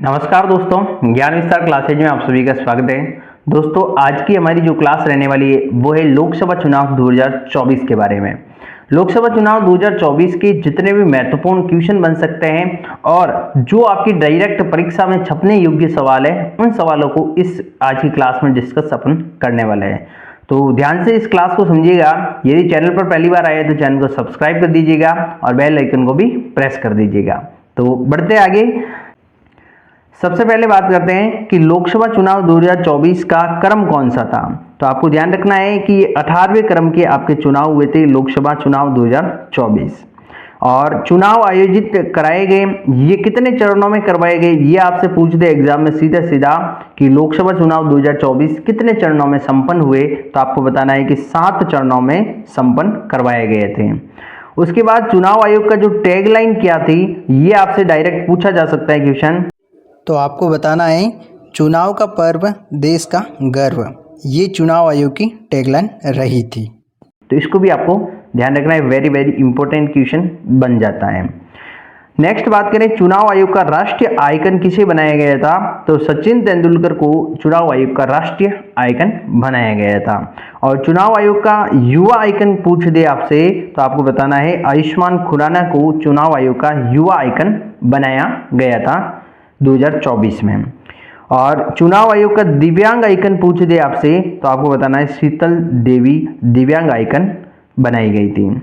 नमस्कार दोस्तों, ज्ञान विस्तार क्लासेज में आप सभी का स्वागत है। दोस्तों, आज की हमारी जो क्लास रहने वाली है वो है लोकसभा चुनाव 2024 के बारे में। लोकसभा चुनाव 2024 के जितने भी महत्वपूर्ण क्वेश्चन बन सकते हैं और जो आपकी डायरेक्ट परीक्षा में छपने योग्य सवाल है, उन सवालों को इस आज की क्लास में डिस्कस अपन करने वाले हैं। तो ध्यान से इस क्लास को समझिएगा। यदि चैनल पर पहली बार आए तो चैनल को सब्सक्राइब कर दीजिएगा और बेल आइकन को भी प्रेस कर दीजिएगा। तो बढ़ते आगे, सबसे पहले बात करते हैं कि लोकसभा चुनाव 2024 का क्रम कौन सा था। तो आपको ध्यान रखना है कि ये 18वें क्रम के आपके चुनाव हुए थे, लोकसभा चुनाव 2024। और चुनाव आयोजित कराए गए, ये कितने चरणों में करवाए गए, ये आपसे पूछ दे एग्जाम में सीधा सीधा कि लोकसभा चुनाव 2024 कितने चरणों में संपन्न हुए, तो आपको बताना है कि 7 चरणों में संपन्न करवाए गए थे। उसके बाद चुनाव आयोग का जो टैगलाइन क्या थी, ये आपसे डायरेक्ट पूछा जा सकता है क्वेश्चन। तो आपको बताना है चुनाव का पर्व देश का गर्व, ये चुनाव आयोग की टैगलाइन रही थी। तो इसको भी आपको ध्यान रखना है, वेरी वेरी इंपॉर्टेंट क्वेश्चन बन जाता है। नेक्स्ट बात करें, चुनाव आयोग का राष्ट्रीय आइकन किसे बनाया गया था। तो सचिन तेंदुलकर को चुनाव आयोग का राष्ट्रीय आइकन बनाया गया था। और चुनाव आयोग का युवा आइकन पूछ दे आपसे, तो आपको बताना है आयुष्मान खुराना को चुनाव आयोग का युवा आइकन बनाया गया था 2024 में। और चुनाव आयोग का दिव्यांग आइकन पूछ दे आपसे, तो आपको बताना है शीतल देवी दिव्यांग आइकन बनाई गई थी।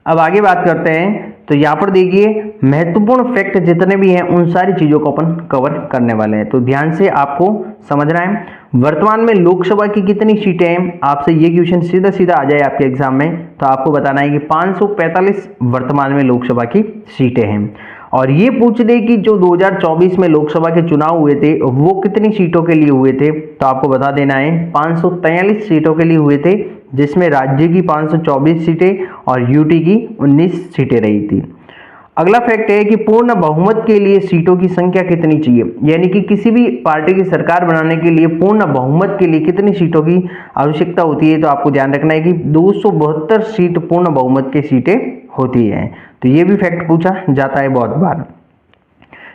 अब आगे बात करते हैं, तो यहाँ पर देखिए महत्वपूर्ण फैक्ट जितने भी हैं उन सारी चीज़ों को अपन कवर करने वाले हैं। तो ध्यान से आपको समझना है, वर्तमान में लोकसभा की कितनी सीटें हैं, आपसे ये क्वेश्चन सीधा सीधा आ जाए आपके एग्जाम में, तो आपको बताना है कि 545 वर्तमान में लोकसभा की सीटें हैं। और ये पूछ दे कि जो 2024 में लोकसभा के चुनाव हुए थे वो कितनी सीटों के लिए हुए थे, तो आपको बता देना है 543 सीटों के लिए हुए थे, जिसमें राज्य की 524 सीटें और यूटी की 19 सीटें रही थी। अगला फैक्ट है कि पूर्ण बहुमत के लिए सीटों की संख्या कितनी चाहिए, यानी कि किसी भी पार्टी की सरकार बनाने के लिए पूर्ण बहुमत के लिए कितनी सीटों की आवश्यकता होती है। तो आपको ध्यान रखना है कि 272 सीट पूर्ण बहुमत की सीटें होती हैं। तो ये भी फैक्ट पूछा जाता है बहुत बार।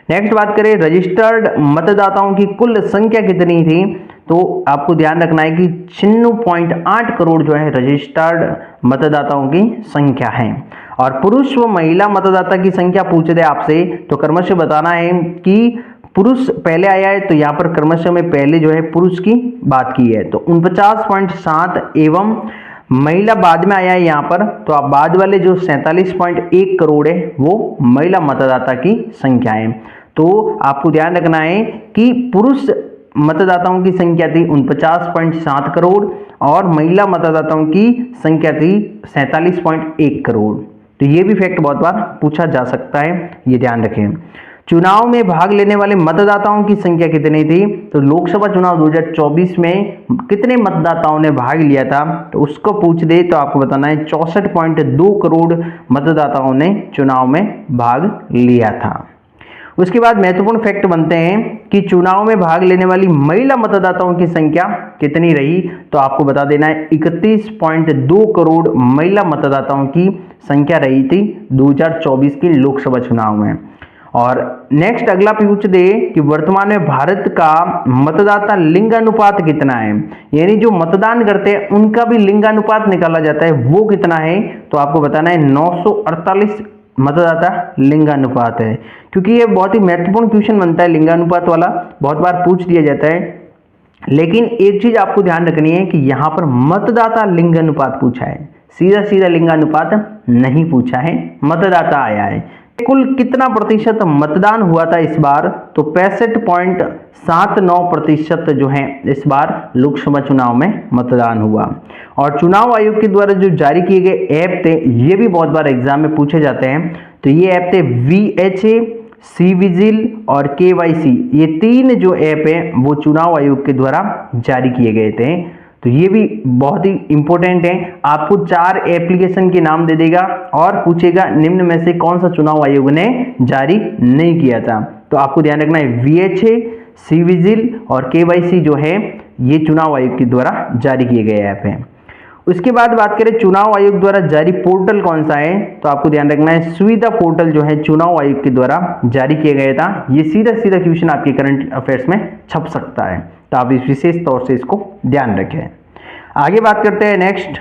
नेक्स्ट बात करें, रजिस्टर्ड मतदाताओं की कुल संख्या कितनी थी। तो आपको ध्यान रखना है कि 96.8 करोड़ जो है रजिस्टर्ड मतदाताओं की संख्या है। और पुरुष व महिला मतदाता की संख्या पूछ दे आपसे, तो क्रमशः बताना है कि पुरुष पहले आया है, तो यहाँ पर क्रमशः में पहले जो है पुरुष की बात की है, तो 49.7 एवं महिला बाद में आया है यहाँ पर। तो आप बाद वाले जो 47.1 करोड़ है वो महिला मतदाता की संख्या है। तो आपको ध्यान रखना है कि पुरुष मतदाताओं की संख्या थी 49.7 करोड़ और महिला मतदाताओं की संख्या थी 47.1 करोड़। तो ये भी फैक्ट बहुत बार पूछा जा सकता है, ये ध्यान रखें। चुनाव में भाग लेने वाले मतदाताओं की संख्या कितनी थी। तो लोकसभा चुनाव 2024 में कितने मतदाताओं ने भाग लिया था, तो उसको पूछ दे, तो आपको बताना है 64.2 करोड़ मतदाताओं ने चुनाव में भाग लिया था। उसके बाद महत्वपूर्ण फैक्ट बनते हैं कि चुनाव में भाग लेने वाली महिला मतदाताओं की संख्या कितनी रही। तो आपको बता देना है 31.2 करोड़ महिला मतदाताओं की संख्या रही थी 2024 के लोकसभा चुनाव में। और नेक्स्ट अगला पूछ दे कि वर्तमान में भारत का मतदाता लिंगानुपात कितना है, यानी जो मतदान करते हैं उनका भी लिंगानुपात निकाला जाता है, वो कितना है। तो आपको बताना है 948 मतदाता लिंगानुपात है, क्योंकि ये बहुत ही महत्वपूर्ण क्वेश्चन बनता है लिंगानुपात वाला, बहुत बार पूछ दिया जाता है। लेकिन एक चीज आपको ध्यान रखनी है कि यहाँ पर मतदाता लिंगानुपात पूछा है, सीधा सीधा लिंगानुपात नहीं पूछा है, मतदाता आया है। कुल कितना प्रतिशत मतदान हुआ था इस बार, तो 65.79% जो है इस बार लोकसभा चुनाव में मतदान हुआ। और चुनाव आयोग के द्वारा जो जारी किए गए ऐप थे, ये भी बहुत बार एग्जाम में पूछे जाते हैं। तो ये ऐप थे VHA, सी विजिल और KYC, ये 3 जो ऐप है वो चुनाव आयोग के द्वारा जारी किए गए थे। तो ये भी बहुत ही इंपॉर्टेंट है। आपको 4 एप्लीकेशन के नाम दे देगा और पूछेगा निम्न में से कौन सा चुनाव आयोग ने जारी नहीं किया था। तो आपको ध्यान रखना है VHA, सी विजिल और KYC जो है ये चुनाव आयोग के द्वारा जारी किए गए ऐप हैं। उसके बाद बात करें चुनाव आयोग द्वारा जारी पोर्टल कौन सा है, तो आपको ध्यान रखना है सुविधा पोर्टल जो है चुनाव आयोग के द्वारा जारी किया गया था। ये सीधा सीधा क्वेश्चन आपके करंट अफेयर्स में छप सकता है, तो आप इस विशेष तौर से इसको ध्यान रखें। आगे बात करते हैं नेक्स्ट।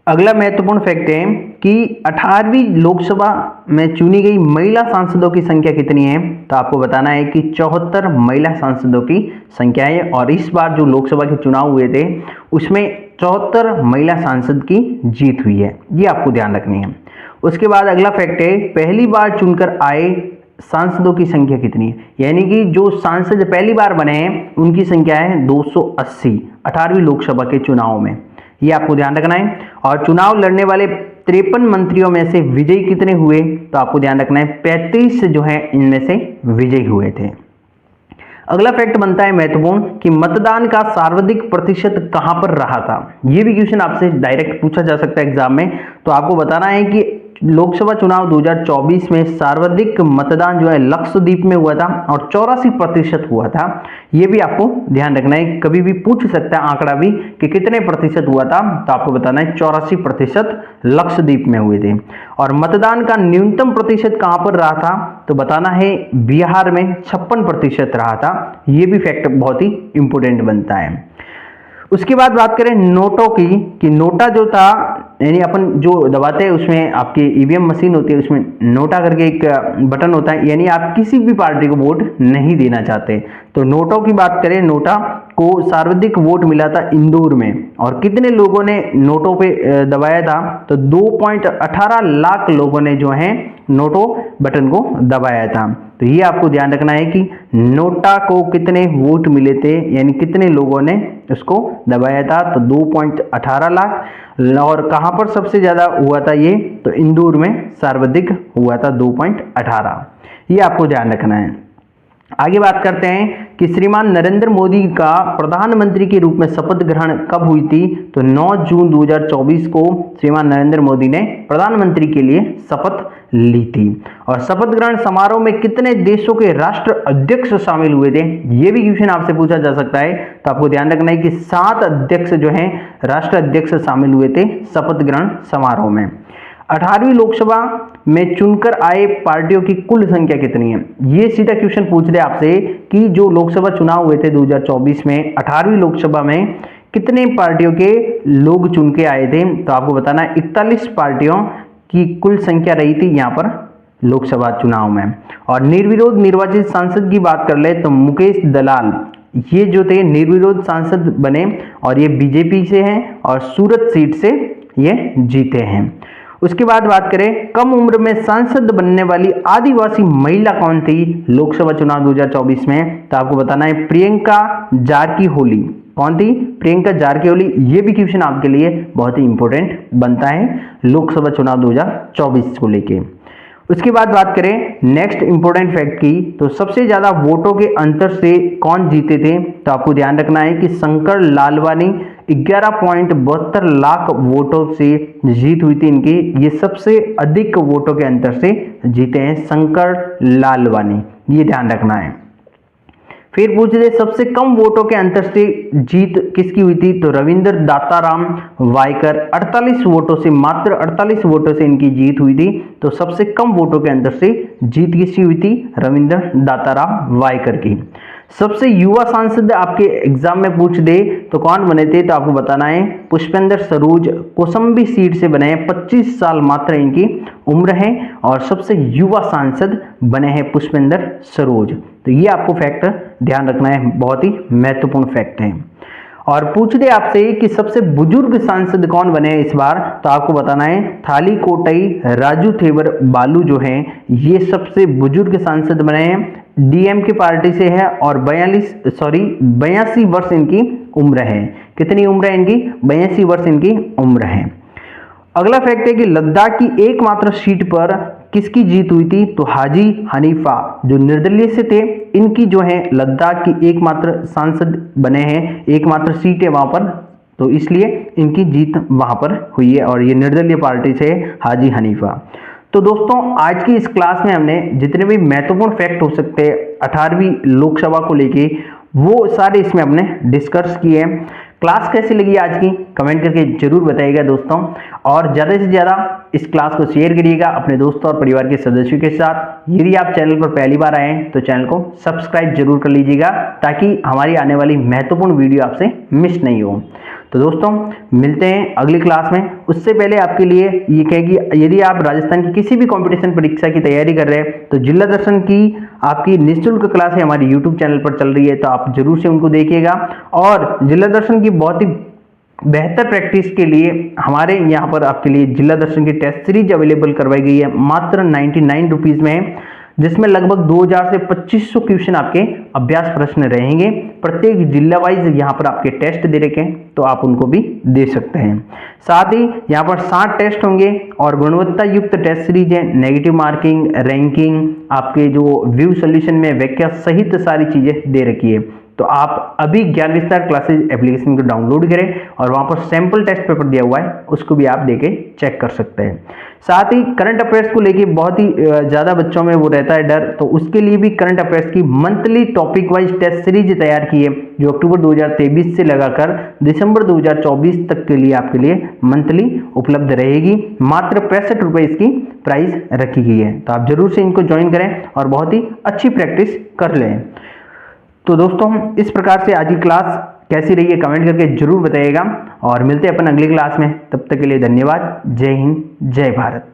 अगला महत्वपूर्ण फैक्ट है कि 18वीं लोकसभा में चुनी गई महिला सांसदों की संख्या कितनी है, तो आपको बताना है कि 74 महिला सांसदों की संख्या है। और इस बार जो लोकसभा के चुनाव हुए थे उसमें 74 महिला सांसद की जीत हुई है, ये आपको ध्यान रखनी है। उसके बाद अगला फैक्ट है पहली बार चुनकर आए सांसदों की संख्या कितनी है, यानी कि जो सांसद पहली बार बने हैं उनकी संख्या है 280 18वीं लोकसभा के चुनाव में, ये आपको ध्यान रखना है। और चुनाव लड़ने वाले 53 मंत्रियों में से विजयी कितने हुए, तो आपको ध्यान रखना है 35 जो है इनमें से विजयी हुए थे। अगला फैक्ट बनता है महत्वपूर्ण कि मतदान का सर्वाधिक प्रतिशत कहां पर रहा था। यह भी क्वेश्चन आपसे डायरेक्ट पूछा जा सकता है एग्जाम में, तो आपको बताना है कि लोकसभा चुनाव 2024 में सर्वाधिक मतदान जो है लक्षद्वीप में हुआ था और 84% हुआ था। यह भी आपको ध्यान रखना है, कभी भी पूछ सकता है आंकड़ा भी कि कितने प्रतिशत हुआ था, तो आपको बताना है 84% लक्षद्वीप में हुए थे। और मतदान का न्यूनतम प्रतिशत कहां पर रहा था, तो बताना है बिहार में 56% रहा था। यह भी फैक्ट बहुत ही इंपोर्टेंट बनता है। उसके बाद बात करें नोटों की, कि नोटा जो था यानी अपन जो दबाते हैं उसमें आपकी ईवीएम मशीन होती है, उसमें नोटा करके एक बटन होता है, यानी आप किसी भी पार्टी को वोट नहीं देना चाहते। तो नोटों की बात करें, नोटा को सर्वाधिक वोट मिला था इंदौर में, और कितने लोगों ने नोटों पे दबाया था, तो 2.18 लाख लोगों ने जो है नोटो बटन को दबाया था। तो ये आपको ध्यान रखना है कि नोटा को कितने वोट मिले थे, यानी कितने लोगों ने उसको दबाया था, तो 2.18 लाख। और कहां पर सबसे ज्यादा हुआ था ये, तो इंदौर में सर्वाधिक हुआ था 2.18, ये आपको ध्यान रखना है। आगे बात करते हैं कि श्रीमान नरेंद्र मोदी का प्रधानमंत्री के रूप में शपथ ग्रहण कब हुई थी, तो 9 जून 2024 को श्रीमान नरेंद्र मोदी ने प्रधानमंत्री के लिए शपथ ली थी। और शपथ ग्रहण समारोह में कितने देशों के राष्ट्र अध्यक्ष शामिल हुए थे, यह भी क्वेश्चन आपसे पूछा जा सकता है। तो आपको ध्यान रखना है कि 7 अध्यक्ष जो हैं राष्ट्र अध्यक्ष शामिल हुए थे शपथ ग्रहण समारोह में। 18वीं लोकसभा में चुनकर आए पार्टियों की कुल संख्या कितनी है, ये सीधा क्वेश्चन पूछ रहे आपसे कि जो लोकसभा चुनाव हुए थे 2024 में 18वीं लोकसभा में कितने पार्टियों के लोग चुन के आए थे, तो आपको बताना है 41 पार्टियों की कुल संख्या रही थी यहाँ पर लोकसभा चुनाव में। और निर्विरोध निर्वाचित सांसद की बात कर ले तो मुकेश दलाल ये जो थे निर्विरोध सांसद बने, और ये बीजेपी से हैं और सूरत सीट से ये जीते हैं। उसके बाद बात करें कम उम्र में सांसद बनने वाली आदिवासी महिला कौन थी लोकसभा चुनाव 2024 में, तो आपको बताना है प्रियंका जारकीहोली। कौन थी? प्रियंका जारकीहोली। ये भी क्वेश्चन आपके लिए बहुत ही इंपॉर्टेंट बनता है लोकसभा चुनाव 2024 को लेके। उसके बाद बात करें नेक्स्ट इंपॉर्टेंट फैक्ट की, तो सबसे ज्यादा वोटों के अंतर से कौन जीते थे, तो आपको ध्यान रखना है कि शंकर लालवानी 11.72 लाख वोटों से जीत हुई थी इनकी। ये सबसे अधिक वोटों के अंतर से जीते हैं शंकर लालवानी, ये ध्यान रखना है। फिर पूछ ले सबसे कम वोटों के अंतर से जीत किसकी हुई थी, तो रविंद्र दाताराम वायकर 48 वोटों से, मात्र 48 वोटों से इनकी जीत हुई थी। तो सबसे कम वोटों के अंतर से जीत किसकी हुई थी, रविंद्र दाताराम वायकर की। सबसे युवा सांसद आपके एग्जाम में पूछ दे तो कौन बने थे, तो आपको बताना है पुष्पेंद्र सरोज, कौशाम्बी सीट से बने हैं, 25 साल मात्र इनकी उम्र है और सबसे युवा सांसद बने हैं पुष्पेंद्र सरोज। तो ये आपको फैक्ट ध्यान रखना है, बहुत ही महत्वपूर्ण फैक्ट है। और पूछ दे आपसे कि सबसे बुजुर्ग सांसद कौन बने हैं इस बार, तो आपको बताना है थाली कोटई राजू थेवर बालू जो हैं ये सबसे बुजुर्ग सांसद बने हैं, डीएमके पार्टी से है और 82 वर्ष इनकी उम्र है। कितनी उम्र है इनकी? 82 वर्ष इनकी उम्र है। अगला फैक्ट है कि लद्दाख की एकमात्र सीट पर किसकी जीत हुई थी, तो हाजी हनीफा जो निर्दलीय से थे इनकी जो है लद्दाख की एकमात्र सांसद बने हैं, एकमात्र सीट है वहां पर, तो इसलिए इनकी जीत वहां पर हुई है और ये निर्दलीय पार्टी से हाजी हनीफा। तो दोस्तों आज की इस क्लास में हमने जितने भी महत्वपूर्ण फैक्ट हो सकते हैं 18वीं लोकसभा को लेके वो सारे इसमें हमने डिस्कस किए हैं। क्लास कैसी लगी आज की कमेंट करके जरूर बताइएगा दोस्तों, और ज़्यादा से ज़्यादा इस क्लास को शेयर करिएगा अपने दोस्तों और परिवार के सदस्यों के साथ। यदि आप चैनल पर पहली बार आए हैं तो चैनल को सब्सक्राइब जरूर कर लीजिएगा ताकि हमारी आने वाली महत्वपूर्ण वीडियो आपसे मिस नहीं हो। तो दोस्तों मिलते हैं अगली क्लास में। उससे पहले आपके लिए ये कहेगी, यदि आप राजस्थान की किसी भी कंपटीशन परीक्षा की तैयारी कर रहे हैं तो जिला दर्शन की आपकी निःशुल्क क्लास है हमारी यूट्यूब चैनल पर चल रही है, तो आप जरूर से उनको देखिएगा। और जिला दर्शन की बहुत ही बेहतर प्रैक्टिस के लिए हमारे यहाँ पर आपके लिए जिला दर्शन की टेस्ट सीरीज अवेलेबल करवाई गई है, मात्र 99 रुपीज़ में है, जिसमें लगभग 2000 से 2500 क्वेश्चन आपके अभ्यास प्रश्न रहेंगे। प्रत्येक जिला वाइज यहाँ पर आपके टेस्ट दे रखे हैं, तो आप उनको भी दे सकते हैं। साथ ही यहाँ पर 60 टेस्ट होंगे और गुणवत्ता युक्त टेस्ट सीरीज है, नेगेटिव मार्किंग, रैंकिंग, आपके जो व्यू सोल्यूशन में व्याख्या सहित सारी चीजें दे रखी है। तो आप अभी ज्ञान विस्तार क्लासेज एप्लीकेशन को डाउनलोड करें और वहां पर सैंपल टेस्ट पेपर दिया हुआ है, उसको भी आप देके चेक कर सकते हैं। साथ ही करंट अफेयर्स को लेके बहुत ही ज़्यादा बच्चों में वो रहता है डर, तो उसके लिए भी करंट अफेयर्स की monthly topic wise test series तैयार की है, जो अक्टूबर 2023 से लगाकर दिसंबर 2024 तक के लिए आपके लिए मंथली उपलब्ध रहेगी। मात्र 65 रुपये इसकी प्राइस रखी गई है, तो आप जरूर से इनको ज्वाइन करें और बहुत ही अच्छी प्रैक्टिस कर लें। तो दोस्तों इस प्रकार से आज की क्लास कैसी रही है कमेंट करके जरूर बताइएगा, और मिलते हैं अपन अगली क्लास में। तब तक के लिए धन्यवाद। जय हिंद, जय भारत।